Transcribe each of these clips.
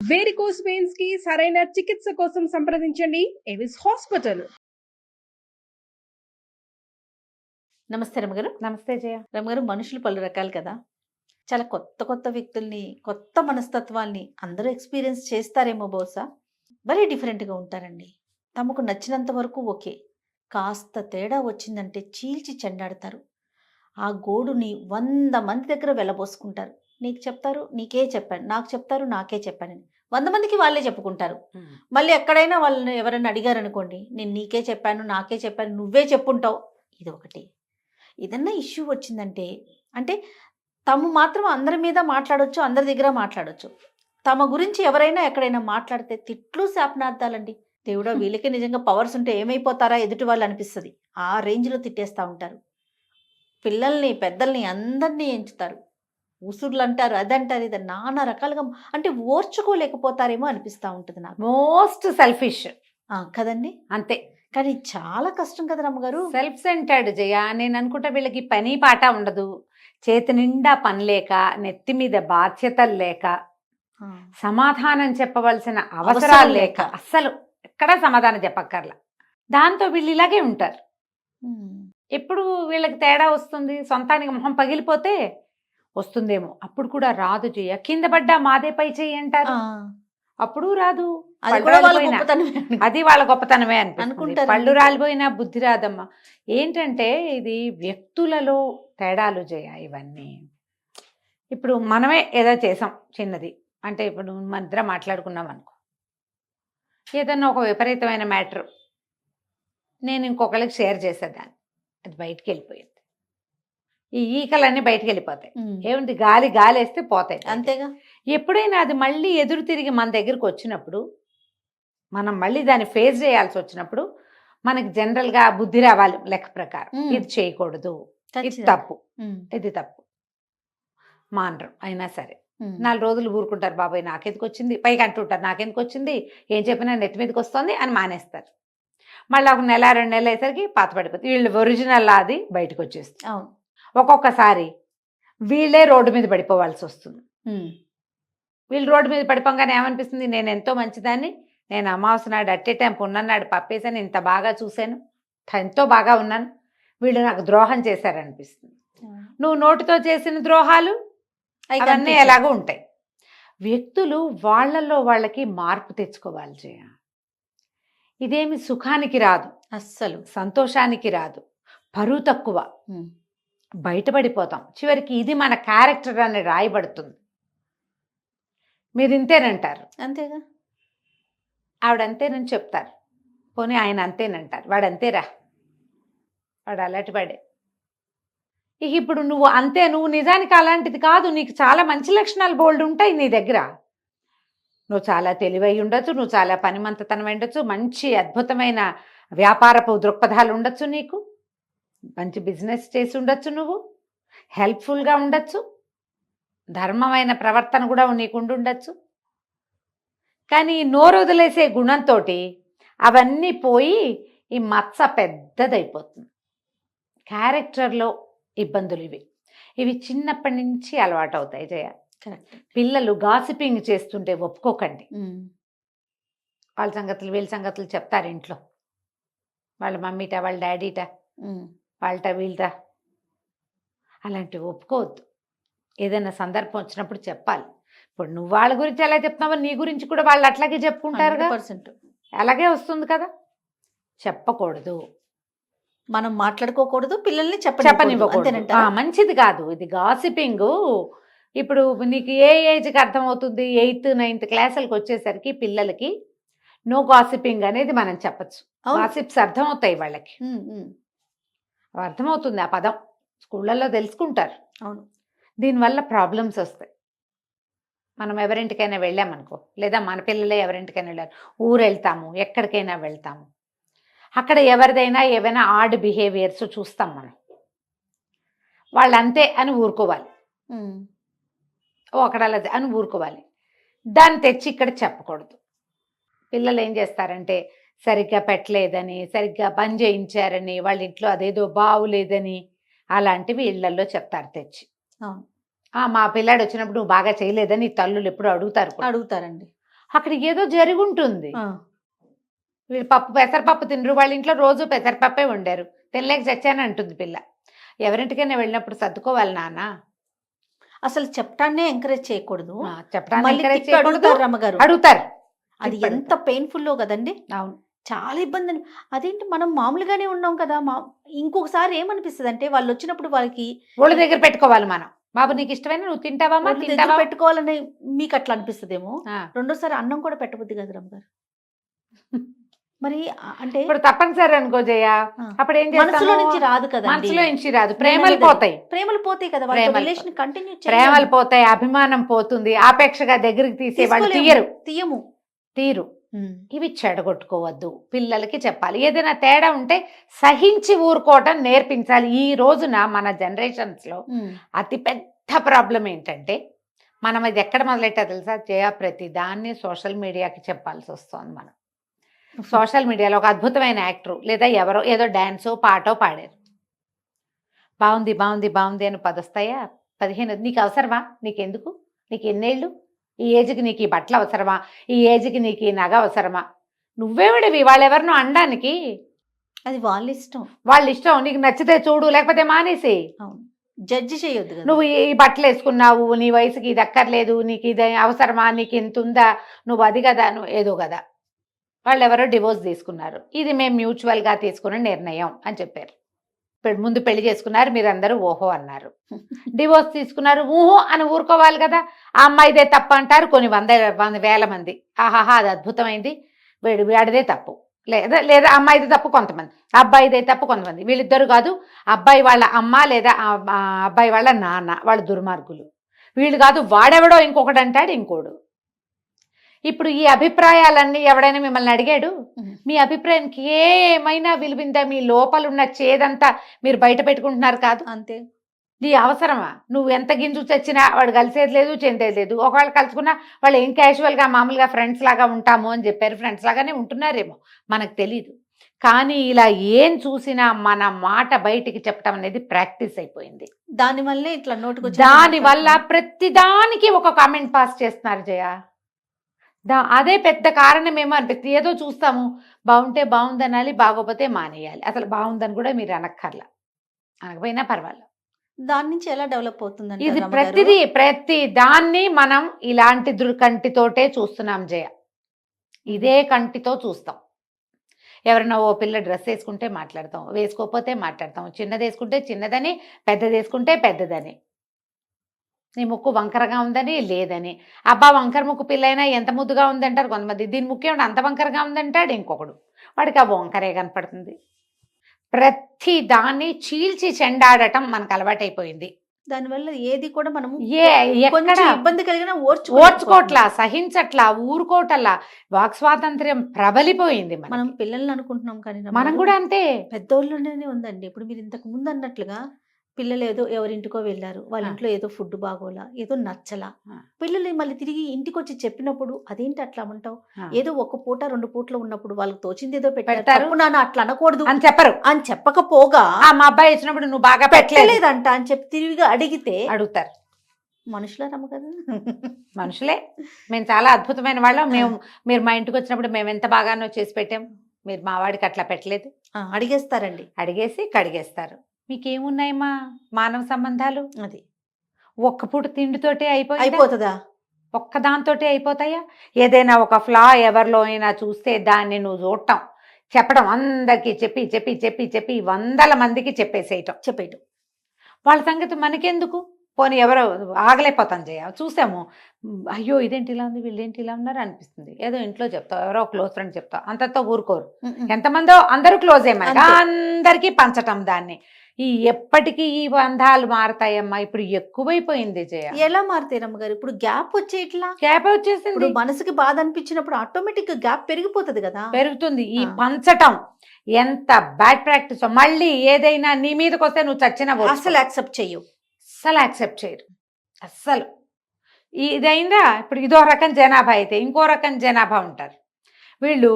Varicose veins కి సరైన చికిత్స కోసం సంప్రదించండి ఎవిస్ హాస్పిటల్. నమస్తే రమగారు. నమస్తే జయ. రమగారు, మనుషులు పలు రకాలు కదా. చాలా కొత్త కొత్త వ్యక్తుల్ని, కొత్త మనస్తత్వాల్ని అందరూ ఎక్స్పీరియన్స్ చేస్తారేమో బహుశా. వెరీ డిఫరెంట్గా ఉంటారండి. తమకు నచ్చినంత వరకు ఓకే, కాస్త తేడా వచ్చిందంటే చీల్చి చెండాడతారు. ఆ గోడుని 100 మంది దగ్గర వెళ్ళబోసుకుంటారు. నీకు చెప్తారు నీకే చెప్పాను, నాకు చెప్తారు నాకే చెప్పానని 100 మందికి వాళ్ళే చెప్పుకుంటారు. మళ్ళీ ఎక్కడైనా వాళ్ళని ఎవరైనా అడిగారనుకోండి, నేను నీకే చెప్పాను నాకే చెప్పాను నువ్వే చెప్పుంటావు. ఇది ఒకటి. ఏదన్నా ఇష్యూ వచ్చిందంటే అంటే తము మాత్రం అందరి మీద మాట్లాడొచ్చు, అందరి దగ్గర మాట్లాడొచ్చు. తమ గురించి ఎవరైనా ఎక్కడైనా మాట్లాడితే తిట్లు శాపనార్థాలండి. దేవుడా, వీళ్ళకి నిజంగా పవర్స్ ఉంటే ఏమైపోతారా ఎదుటి వాళ్ళు అనిపిస్తుంది. ఆ రేంజ్లో తిట్టేస్తూ ఉంటారు. పిల్లల్ని పెద్దల్ని అందరినీ ఎంచుతారు. ఉసుర్లు అంటారు, అదంటారు, ఇది నానా రకాలుగా. అంటే ఓర్చుకోలేకపోతారేమో అనిపిస్తూ ఉంటుంది నాకు. మోస్ట్ సెల్ఫిష్ కదండి. అంతే. కానీ చాలా కష్టం కదా రమ్మగారు. సెల్ఫ్ సెంటర్డ్ జయ. నేను అనుకుంటా వీళ్ళకి పని పాట ఉండదు, చేతి నిండా పని లేక, నెత్తి మీద బాధ్యతలు లేక, సమాధానం చెప్పవలసిన అవసరాలు లేక, అస్సలు ఎక్కడా సమాధానం చెప్పక్కర్లా. దాంతో వీళ్ళు ఇలాగే ఉంటారు. ఎప్పుడు వీళ్ళకి తేడా వస్తుంది, సొంతానికి మొహం పగిలిపోతే వస్తుందేమో. అప్పుడు కూడా రాదు జయ. కింద పడ్డా మాదే పై చెయ్యి అంటారు, అప్పుడు రాదు. అది వాళ్ళ గొప్పతనమే అనుకుంటారు. పళ్ళు రాలిపోయినా బుద్ధి రాదమ్మా. ఏంటంటే ఇది వ్యక్తులలో తేడాలు జయ. ఇవన్నీ ఇప్పుడు మనమే ఏదో చేసాం చిన్నది అంటే, ఇప్పుడు మన ఇద్దరం మాట్లాడుకున్నాం అనుకో, ఏదన్నా ఒక విపరీతమైన మ్యాటర్ నేను ఇంకొకరికి షేర్ చేసేదాన్ని, అది బయటికి వెళ్ళిపోయింది. ఈ ఈకలన్నీ బయటికి వెళ్ళిపోతాయి. ఏముంది, గాలి గాలి వేస్తే పోతాయి, అంతేగా. ఎప్పుడైనా అది మళ్ళీ ఎదురు తిరిగి మన దగ్గరకు వచ్చినప్పుడు, మనం మళ్ళీ దాన్ని ఫేస్ చేయాల్సి వచ్చినప్పుడు మనకి జనరల్గా బుద్ధి రావాలి లెక్క ప్రకారం. ఇది చేయకూడదు, ఇది తప్పు, ఇది తప్పు. మానరు అయినా సరే 4 రోజులు ఊరుకుంటారు. బాబాయ్ నాకెందుకు వచ్చింది, పైకి అంటుంటారు నాకెందుకు వచ్చింది, ఏం చెప్పినా నెత్తి మీదకి వస్తుంది అని మానేస్తారు. మళ్ళీ ఒక నెల 2 నెలలు అయ్యేసరికి పాత పడిపోతుంది. వీళ్ళు ఒరిజినల్ అది బయటకు వచ్చేస్తుంది. ఒక్కొక్కసారి వీళ్ళే రోడ్డు మీద పడిపోవాల్సి వస్తుంది. వీళ్ళు రోడ్డు మీద పడిపోగానే ఏమనిపిస్తుంది, నేను ఎంతో మంచిదాన్ని, నేను అమావాస్య నాడు అట్టే టైం పున్నన్నాడు పప్పేసాను, ఇంత బాగా చూశాను, ఎంతో బాగా ఉన్నాను, వీళ్ళు నాకు ద్రోహం చేశారనిపిస్తుంది. నువ్వు నోటితో చేసిన ద్రోహాలు అవన్నీ ఎలాగో ఉంటాయి. వ్యక్తులు వాళ్ళల్లో వాళ్ళకి మార్పు తెచ్చుకోవాలి జయ. ఇదేమి సుఖానికి రాదు, అస్సలు సంతోషానికి రాదు, పరువు తక్కువ, బయటపడిపోతాం. చివరికి ఇది మన క్యారెక్టర్ అని రాయబడుతుంది. మీరు ఇంతేనంటారు, అంతేగా. ఆవిడ అంతేనని చెప్తారు, పోనీ ఆయన అంతేనంటారు, వాడు అంతేరా, వాడు అలాంటి వాడే. ఇక ఇప్పుడు నువ్వు అంతే, నువ్వు నిజానికి అలాంటిది కాదు, నీకు చాలా మంచి లక్షణాలు బోల్డ్ ఉంటాయి నీ దగ్గర. నువ్వు చాలా తెలివై ఉండొచ్చు, నువ్వు చాలా పనిమంతతనం ఉండొచ్చు, మంచి అద్భుతమైన వ్యాపారపు దృక్పథాలు ఉండొచ్చు, నీకు మంచి బిజినెస్ చేసి ఉండొచ్చు, నువ్వు హెల్ప్ఫుల్గా ఉండొచ్చు, ధర్మమైన ప్రవర్తన కూడా నీకు ఉండొచ్చు. కానీ నోరు వదిలేసే గుణంతో అవన్నీ పోయి ఈ మచ్చ పెద్దదైపోతుంది. క్యారెక్టర్లో ఇబ్బందులు ఇవి చిన్నప్పటి నుంచి అలవాటు అవుతాయి జయ. పిల్లలు గాసిపింగ్ చేస్తుంటే ఒప్పుకోకండి. వాళ్ళ సంగతులు వీళ్ళ సంగతులు చెప్తారు ఇంట్లో, వాళ్ళ మమ్మీట వాళ్ళ డాడీట వాళ్ళట వీళ్ళట, అలాంటివి ఒప్పుకోవద్దు. ఏదైనా సందర్భం వచ్చినప్పుడు చెప్పాలి. ఇప్పుడు నువ్వు వాళ్ళ గురించి ఎలా చెప్తున్నావో నీ గురించి కూడా వాళ్ళు అట్లాగే చెప్పుకుంటారు, అలాగే వస్తుంది కదా. చెప్పకూడదు, మనం మాట్లాడుకోకూడదు, పిల్లల్ని చెప్పనివ్వకూడదు, మంచిది కాదు ఇది గాసిపింగ్. ఇప్పుడు నీకు ఏ ఏజ్కి అర్థమవుతుంది, 8th 9th క్లాసులకు వచ్చేసరికి పిల్లలకి నో గాసిపింగ్ అనేది మనం చెప్పచ్చు. గాసిప్స్ అర్థమవుతాయి వాళ్ళకి, అర్థమవుతుంది ఆ పదం, స్కూళ్ళల్లో తెలుసుకుంటారు. అవును, దీనివల్ల ప్రాబ్లమ్స్ వస్తాయి. మనం ఎవరింటికైనా వెళ్ళామనుకో, లేదా మన పిల్లలే ఎవరింటికైనా వెళ్ళారు, ఊరు వెళ్తాము, ఎక్కడికైనా వెళ్తాము, అక్కడ ఎవరిదైనా ఏవైనా ఆడ్ బిహేవియర్స్ చూస్తాం మనం, వాళ్ళు అంతే అని ఊరుకోవాలి, అక్కడ అలా అని ఊరుకోవాలి. దాన్ని తెచ్చి ఇక్కడ చెప్పకూడదు. పిల్లలు ఏం చేస్తారంటే సరిగ్గా పెట్టలేదని, సరిగ్గా పని చేయించారని, వాళ్ళ ఇంట్లో అదేదో బాగులేదని అలాంటివి ఇళ్లల్లో చెప్తారు తెచ్చి. మా పిల్లాడు వచ్చినప్పుడు నువ్వు బాగా చేయలేదని తల్లులు ఎప్పుడు అడుగుతారండి. అక్కడ ఏదో జరుగుంటుంది. ఆ, వీళ్ళు పెసరపప్పు తినరు, వాళ్ళ ఇంట్లో రోజు పెసరపప్పే వండారు, తినలేక చచ్చాను అంటుంది పిల్ల. ఎవరింటికైనా వెళ్ళినప్పుడు సర్దుకోవాలి నాన్న. అసలు చెప్పడాన్నే ఎంకరేజ్ చేయకూడదు. చెప్పడానికి మళ్ళీ encourage తిప్పి చేయకూడదు. అడుగుతారు రమ్మగారు. అడుగుతారు. అది తిప్పి ఎంత పెయిన్ఫుల్లో కదండి. అవును. చాలా ఇబ్బంది. అదేంటి మనం మామూలుగానే ఉన్నాం కదా. ఇంకొకసారి ఏమనిపిస్తుంది అంటే వాళ్ళు వచ్చినప్పుడు వాళ్ళకి ఒళ్ళ దగ్గర పెట్టుకోవాలి మనం. బాబు నీకు ఇష్టమైన నువ్వు తింటావమ్మా, ఒళ్ళు దగ్గర తింటావా? పెట్టుకోవాలని మీకు అట్లా అనిపిస్తుందేమో. ఆ. రెండోసారి అన్నం కూడా పెట్టబుద్ది కదా రమ్మగారు. మరి అంటే ఇప్పుడు తప్పనిసరి అనుకో జయ, ఆ, అప్పుడు ఏం మనసులో చేస్తాము? నుంచి రాదు కదా. మనసులో నుంచి రాదు, ప్రేమలు పోతాయి. ప్రేమలు పోతాయి కదా. ప్రేమలు రిలేషన్ కంటిన్యూ ప్రేమలు పోతాయి, అభిమానం పోతుంది, ఆపేక్షగా దగ్గరికి తీసే వాళ్ళు తీయము. తీరు. ఇవి చెడగొట్టుకోవద్దు. పిల్లలకి చెప్పాలి. ఏదైనా తేడా ఉంటే సహించి ఊరుకోవటం నేర్పించాలి. ఈ రోజున మన జనరేషన్స్లో అతి పెద్ద ప్రాబ్లం ఏంటంటే, మనం ఇది ఎక్కడ మొదలెట్టా తెలుసా జయ? ప్రతి దాన్ని సోషల్ మీడియాకి చెప్పాల్సి వస్తుంది. మనం సోషల్ మీడియాలో ఒక అద్భుతమైన యాక్టర్ లేదా ఎవరో ఏదో డాన్సో పాటో పాడారు, బాగుంది బాగుంది బాగుంది అని 10 వస్తాయా? 15. నీకు అవసరమా? నీకెందుకు? నీకు ఎన్నేళ్ళు? ఈ ఏజ్కి నీకు ఈ బట్టలు అవసరమా? ఈ ఏజ్కి నీకు ఈ నగ అవసరమా? నువ్వేవిడివి వాళ్ళెవరినో అనడానికి? అది వాళ్ళ ఇష్టం. వాళ్ళ ఇష్టం. నీకు నచ్చితే చూడు, లేకపోతే మానేసి. అవును, జడ్జి చేయొద్దు కదా. నువ్వు ఈ బట్టలు వేసుకున్నావు, నీ వయసుకి ఇది అక్కర్లేదు, నీకు ఇది అవసరమా, నీకు ఇంత ఉందా, నువ్వు అది కదా, నువ్వు ఏదో కదా. వాళ్ళు ఎవరో డివోర్స్ తీసుకున్నారు, ఇది మేము మ్యూచువల్గా తీసుకున్న నిర్ణయం అని చెప్పారు. ముందు పెళ్లి చేసుకున్నారు, మీరందరూ ఓహో అన్నారు. డివోర్స్ తీసుకున్నారు, ఊహో అని ఊరుకోవాలి కదా. ఆ అమ్మాయిదే తప్పు అంటారు కొన్ని వేల మంది. ఆహాహా అది అద్భుతమైంది, వాడిదే తప్పు. లేదా అమ్మాయిదే తప్పు కొంతమంది, అబ్బాయిదే తప్పు కొంతమంది. వీళ్ళిద్దరు కాదు, అబ్బాయి వాళ్ళ అమ్మ లేదా అబ్బాయి వాళ్ళ నాన్న వాళ్ళు దుర్మార్గులు. వీళ్ళు కాదు, వాడెవడో ఇంకొకటి అంటాడు ఇంకోడు. ఇప్పుడు ఈ అభిప్రాయాలన్నీ ఎవడైనా మిమ్మల్ని అడిగాడు? మీ అభిప్రాయానికి ఏమైనా విలువిందా? మీ లోపలున్న చేదంతా మీరు బయట పెట్టుకుంటున్నారు కాదు. అంతే. నీ అవసరమా? నువ్వు ఎంత గింజు చచ్చినా వాడు కలిసేది లేదు, చెందేది లేదు. ఒకవేళ కలుసుకున్నా వాళ్ళు ఏం క్యాజువల్గా మామూలుగా ఫ్రెండ్స్ లాగా ఉంటాము అని చెప్పారు. ఫ్రెండ్స్ లాగానే ఉంటున్నారేమో, మనకు తెలీదు. కానీ ఇలా ఏం చూసినా మన మాట బయటికి చెప్పడం అనేది ప్రాక్టీస్ అయిపోయింది. దానివల్లే ఇట్లా నోటుకు దానివల్ల ప్రతిదానికి ఒక కామెంట్ పాస్ చేస్తున్నారు జయ. అదే పెద్ద కారణమేమో అనిపిస్తుంది. ఏదో చూస్తాము, బాగుంటే బాగుందనాలి, బాగోపోతే మానేయాలి. అసలు బాగుందని కూడా మీరు అనక్కర్లా, అనకపోయినా పర్వాలేదు. దాని నుంచి ఎలా డెవలప్ అవుతుందండి? ఇది ప్రతి దాన్ని మనం ఇలాంటి కంటితోటే చూస్తున్నాం జయ. ఇదే కంటితో చూస్తాం. ఎవరైనా ఓ పిల్ల డ్రెస్ వేసుకుంటే మాట్లాడతాం, వేసుకోకపోతే మాట్లాడతాం. చిన్నది వేసుకుంటే చిన్నదని, పెద్దది వేసుకుంటే పెద్దదని. నీ ముక్కు వంకరగా ఉందని, లేదని. అబ్బా వంకర ముక్కు పిల్లైనా ఎంత ముద్దుగా ఉందంటారు కొంతమంది. దీని ముక్కు ఏమిటి అంత వంకరగా ఉందంటాడు ఇంకొకడు. వాడికి ఆ వంకరే కనపడుతుంది. ప్రతి దాన్ని చీల్చి చెండాడటం మనకు అలవాటైపోయింది. దానివల్ల ఏది కూడా మనం ఎక్కడ ఇబ్బంది కలిగిన ఓర్చుకోవట్లా, సహించట్లా, ఊరుకోవట్లా. వాక్ స్వాతంత్ర్యం ప్రబలిపోయింది. మనం పిల్లల్ని అనుకుంటున్నాం కానీ మనం కూడా అంతే. పెద్దోళ్ళలోనే ఉందండి. ఇప్పుడు మీరు ఇంతకు ముందు అన్నట్లుగా పిల్లలు ఏదో ఎవరింటికో వెళ్ళారు, వాళ్ళ ఇంట్లో ఏదో ఫుడ్ బాగోలా, ఏదో నచ్చలా, పిల్లలు మళ్ళీ తిరిగి ఇంటికి వచ్చి చెప్పినప్పుడు అదేంటి అట్లా అంటావు? ఏదో 1 పూట 2 పూటలు ఉన్నప్పుడు వాళ్ళకి తోచింది ఏదో పెట్టారు, నాన్న అట్లా అనకూడదు అని చెప్పరు. అని చెప్పకపోగా మా అబ్బాయి వచ్చినప్పుడు నువ్వు బాగా పెట్టలేదంట అని చెప్పి తిరిగి అడిగితే అడుగుతారు. మనుషులే రమ్మ కదా. మనుషులే. మేము చాలా అద్భుతమైన వాళ్ళం. మీరు మా ఇంటికి వచ్చినప్పుడు మేము ఎంత బాగానో చేసి పెట్టాం, మీరు మా వాడికి అట్లా పెట్టలేదు. అడిగేస్తారండి, అడిగేసి కడిగేస్తారు. మీకేమున్నాయమ్మా మానవ సంబంధాలు? అది ఒక్క పూట తిండితోటే అయిపోతుందా? ఒక్కదాంతోటే అయిపోతాయా? ఏదైనా ఒక ఫ్లా ఎవరిలో అయినా చూస్తే దాన్ని నువ్వు చూడటం, చెప్పడం, అందరికీ చెప్పి చెప్పి చెప్పి చెప్పి 100 మందికి చెప్పేయటం. వాళ్ళ సంగతి మనకెందుకు? పోనీ ఎవరో ఆగలేకపోతాం జయ. చూసాము, అయ్యో ఇదేంటి ఇలా ఉంది, వీళ్ళేంటి ఇలా ఉన్నారు అనిపిస్తుంది. ఏదో ఇంట్లో చెప్తావు, ఎవరో క్లోజ్ ఫ్రెండ్ చెప్తావు, అంతతో ఊరుకోరు. ఎంతమందో అందరూ క్లోజ్ ఏమన్నా అందరికీ పంచటం దాన్ని. ఎప్పటికీ ఈ బంధాలు మారతాయమ్మా. ఇప్పుడు ఎక్కువైపోయింది జయ. ఎలా మారుతాయి రమ్మగారు? ఇప్పుడు గ్యాప్ వచ్చేసింది. మనసుకి బాధ అనిపించినప్పుడు ఆటోమేటిక్ గా గ్యాప్ పెరిగిపోతుంది కదా. పెరుగుతుంది. ఈ పంచటం ఎంత బ్యాడ్ ప్రాక్టీస్. మళ్ళీ ఏదైనా నీ మీదకి వస్తే నువ్వు చచ్చిన అసలు యాక్సెప్ట్ చేయరు. అస్సలు. ఇదైందా? ఇప్పుడు ఇదో రకం జనాభా అయితే ఇంకో రకం జనాభా ఉంటారు. వీళ్ళు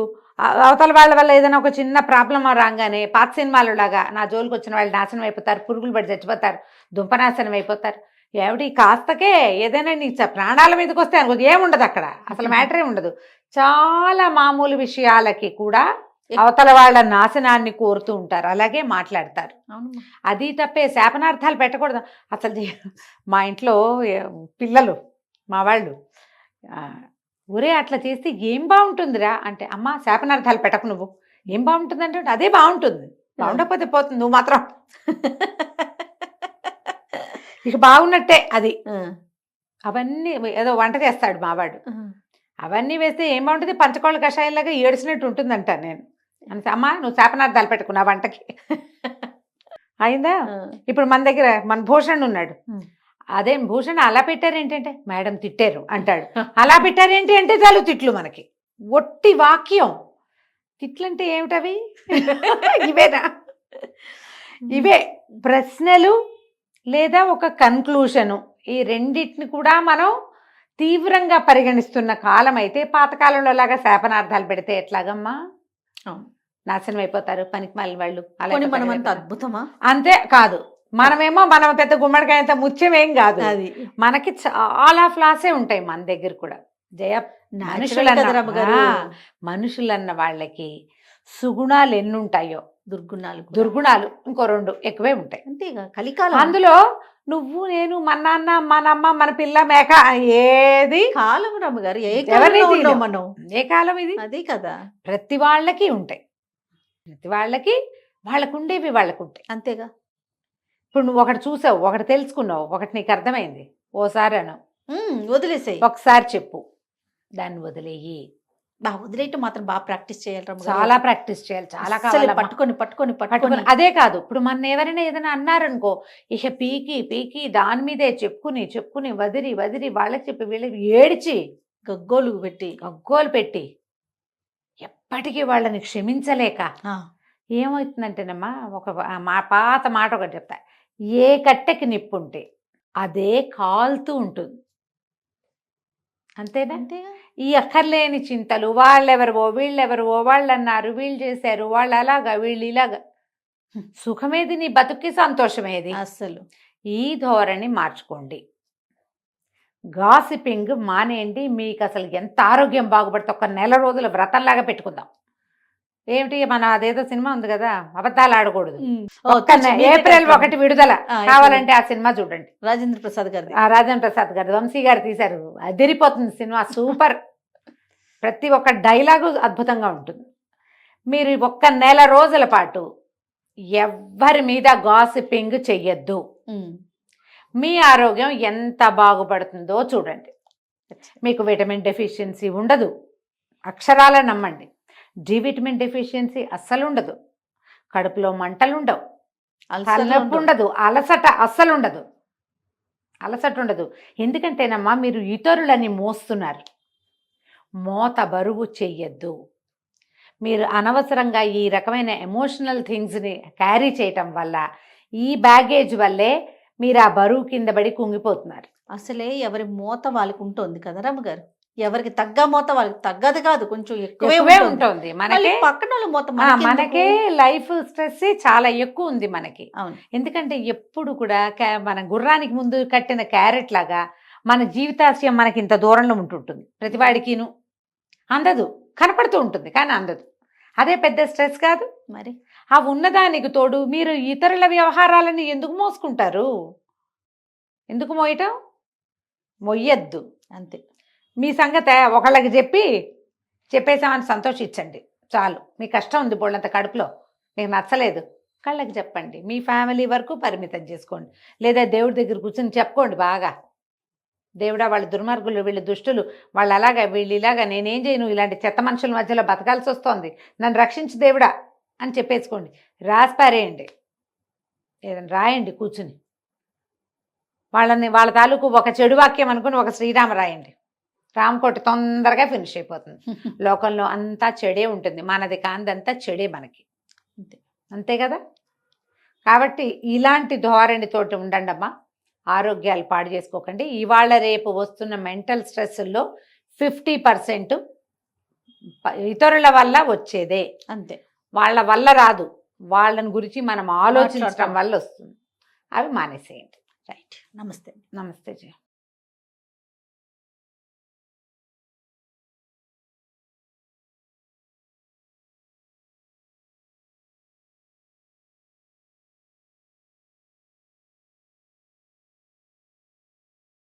అవతల వాళ్ళ వల్ల ఏదైనా ఒక చిన్న ప్రాబ్లం రాగానే పాత సినిమాలు లాగా నా జోలికి వచ్చిన వాళ్ళు నాశనం అయిపోతారు, పురుగులు పడి చచ్చిపోతారు, దుంపనాశనం అయిపోతారు. ఏమిటి కాస్తకే ఏదైనా నీ ప్రాణాల మీదకి వస్తే అనుకో ఏముండదు అక్కడ, అసలు మ్యాటరే ఉండదు. చాలా మామూలు విషయాలకి కూడా అవతల వాళ్ళ నాశనాన్ని కోరుతూ ఉంటారు, అలాగే మాట్లాడతారు. అవునమ్మా. అది తప్పే, శాపనార్థాలు పెట్టకూడదు అసలు. మా ఇంట్లో పిల్లలు మా వాళ్ళు ఊరే అట్లా చేస్తే ఏం బాగుంటుందిరా అంటే, అమ్మ శాపనార్థాలు పెట్టకు, నువ్వు ఏం బాగుంటుంది అంటే అదే బాగుంటుంది, బాగుండకపోతే పోతుంది, నువ్వు మాత్రం ఇక బాగున్నట్టే అది. అవన్నీ ఏదో వంట చేస్తాడు మావాడు, అవన్నీ వేస్తే ఏం బాగుంటుంది, పంచకోళ్ళ కషాయంలాగా ఏడ్చినట్టు ఉంటుందంట. నేను అంటే అమ్మ నువ్వు శాపనార్థాలు పెట్టుకున్నా వంటకి అయిందా. ఇప్పుడు మన దగ్గర మన భూషణ్ ఉన్నాడు, అదే భూషణ్ అలా పెట్టారు ఏంటంటే మేడం తిట్టారు అంటాడు, అలా పెట్టారు ఏంటి అంటే చాలు తిట్లు. మనకి ఒట్టి వాక్యం తిట్లంటే ఏమిటవి ఇవేనా, ఇవే ప్రశ్నలు లేదా ఒక కన్క్లూషను. ఈ రెండింటిని కూడా మనం తీవ్రంగా పరిగణిస్తున్న కాలం అయితే, పాతకాలంలో లాగా శాపనార్థాలు పెడితే ఎట్లాగమ్మా, నాశనం అయిపోతారు పనికి మాలిన వాళ్ళు. అలాగే మనం అంత అద్భుతమా? అంతే కాదు, మనమేమో మనం పెద్ద గుమ్మడికాయ అంత ముత్యమేం కాదు, అది మనకి చాలా ఫ్లాసే ఉంటాయి మన దగ్గర కూడా. జయ మనుషులన్న వాళ్ళకి సుగుణాలు ఎన్నుంటాయో దుర్గుణాలు ఇంకో 2 ఎక్కువే ఉంటాయి. అంతేగా కలికాలం. అందులో నువ్వు నేను మన నాన్న మన అమ్మ మన పిల్ల మేక ఏది కాలం రమ్మగారు, మనం ఏ కాలం ఇది, అదే కదా. ప్రతి వాళ్ళకి ఉంటాయి, ప్రతి వాళ్ళకి వాళ్ళకుండేవి వాళ్ళకుంటాయి. అంతేగా. ఇప్పుడు నువ్వు ఒకటి చూసావు, ఒకటి తెలుసుకున్నావు, ఒకటి నీకు అర్థమైంది, ఓసారి అను వదిలేసాయి, ఒకసారి చెప్పు, దాన్ని వదిలేయి. వదిలేయటం మాత్రం బాగా ప్రాక్టీస్ చేయాలి, చాలా ప్రాక్టీస్ చేయాలి, చాలా కావాలి. పట్టుకొని అదే కాదు, ఇప్పుడు మన ఎవరైనా ఏదైనా అన్నారనుకో, ఇక పీకి దాని మీదే చెప్పుకుని వదిలి వాళ్ళకి చెప్పి వీళ్ళకి ఏడిచి గగ్గోలు పెట్టి ఎప్పటికీ వాళ్ళని క్షమించలేక ఏమవుతుందంటేనమ్మా, ఒక మా పాత మాట ఒకటి చెప్తా, ఏ కట్టెకి నిప్పుంటే అదే కాలుతూ ఉంటుంది. అంతేనా? ఈ అక్కర్లేని చింతలు, వాళ్ళెవరవో వీళ్ళెవరవో, వాళ్ళు అన్నారు వీళ్ళు చేశారు, వాళ్ళు అలాగా వీళ్ళు ఇలాగా, సుఖమేది నీ బతుక్కి, సంతోషమేది అస్సలు. ఈ ధోరణి మార్చుకోండి, గాసిపింగ్ మానేయండి. మీకు అసలు ఎంత ఆరోగ్యం బాగుపడితే ఒక నెల రోజుల వ్రతంలాగా పెట్టుకుందాం. ఏమిటి మన అదేదో సినిమా ఉంది కదా, అబద్ధాలు ఆడకూడదు, ఏప్రిల్ 1 విడుదల, కావాలంటే ఆ సినిమా చూడండి. రాజేంద్ర ప్రసాద్ గారు వంశీ గారు తీశారు, అదిరిపోతుంది సినిమా, సూపర్. ప్రతి ఒక్క డైలాగు అద్భుతంగా ఉంటుంది. మీరు 1 నెల రోజుల పాటు ఎవ్వరి మీద గాసిపింగ్ చెయ్యొద్దు, మీ ఆరోగ్యం ఎంత బాగుపడుతుందో చూడండి. మీకు విటమిన్ డెఫిషియన్సీ ఉండదు, అక్షరాల నమ్మండి. డి విటమిన్ డెఫిషియన్సీ అస్సలు ఉండదు, కడుపులో మంటలు ఉండవు, తలనొప్పి ఉండదు, అలసట అస్సలు ఉండదు, అలసట ఉండదు. ఎందుకంటేనమ్మా మీరు ఇతరులని మోస్తున్నారు, మోత బరువు చెయ్యొద్దు. మీరు అనవసరంగా ఈ రకమైన ఎమోషనల్ థింగ్స్ని క్యారీ చేయటం వల్ల, ఈ బ్యాగేజ్ వల్లే మీరు ఆ బరువు కింద పడి కుంగిపోతున్నారు. అసలే ఎవరి మోత వాళ్ళకి ఉంటుంది కదా రమ్మగారు, ఎవరికి తగ్గ మోత వాళ్ళకి తగ్గదు కాదు, కొంచెం ఎక్కువే ఉంటుంది. మనకి పక్కన మనకే లైఫ్ స్ట్రెస్ చాలా ఎక్కువ ఉంది మనకి. ఎందుకంటే ఎప్పుడు కూడా మన గుర్రానికి ముందు కట్టిన క్యారెట్ లాగా మన జీవితాశయం మనకి ఇంత దూరంలో ఉంటుంటుంది, ప్రతివాడికిను అందదు, కనపడుతూ ఉంటుంది కానీ అందదు. అదే పెద్ద స్ట్రెస్ కాదు మరి. ఆ ఉన్నదానికి తోడు మీరు ఇతరుల వ్యవహారాలని ఎందుకు మోసుకుంటారు, ఎందుకు మోయటం, మొయ్యద్దు అంతే. మీ సంగతి ఒకళ్ళకి చెప్పేసామని సంతోషించండి చాలు. మీ కష్టం ఉంది బోళ్ళంత కడుపులో, మీకు నచ్చలేదు, కళ్ళకి చెప్పండి, మీ ఫ్యామిలీ వరకు పరిమితం చేసుకోండి, లేదా దేవుడి దగ్గర కూర్చొని చెప్పుకోండి బాగా, దేవుడా వాళ్ళు దుర్మార్గులు, వీళ్ళు దుష్టులు, వాళ్ళు అలాగా వీళ్ళు ఇలాగా, నేనేం చేయను, ఇలాంటి చెత్త మనుషుల మధ్యలో బతకాల్సి వస్తోంది, నన్ను రక్షించు దేవుడా అని చెప్పేసుకోండి. రాసిపారేయండి, ఏదైనా రాయండి కూర్చుని, వాళ్ళ తాలూకు ఒక చెడు వాక్యం అనుకుని ఒక శ్రీరామ రాయండి, రామకోటి తొందరగా ఫినిష్ అయిపోతుంది. లోకంలో అంతా చెడే ఉంటుంది, మనది కాందంతా చెడే మనకి, అంతే కదా. కాబట్టి ఇలాంటి ధోరణితోటి ఉండండి అమ్మా, ఆరోగ్యాలు పాడు చేసుకోకండి. ఇవాళ రేపు వస్తున్న మెంటల్ స్ట్రెస్లో 50% ఇతరుల వల్ల వచ్చేదే, అంతే, వాళ్ళ వల్ల రాదు, వాళ్ళని గురించి మనం ఆలోచించడం వల్ల వస్తుంది. అవి మానేసేయండి. రైట్. నమస్తే. నమస్తే జయ.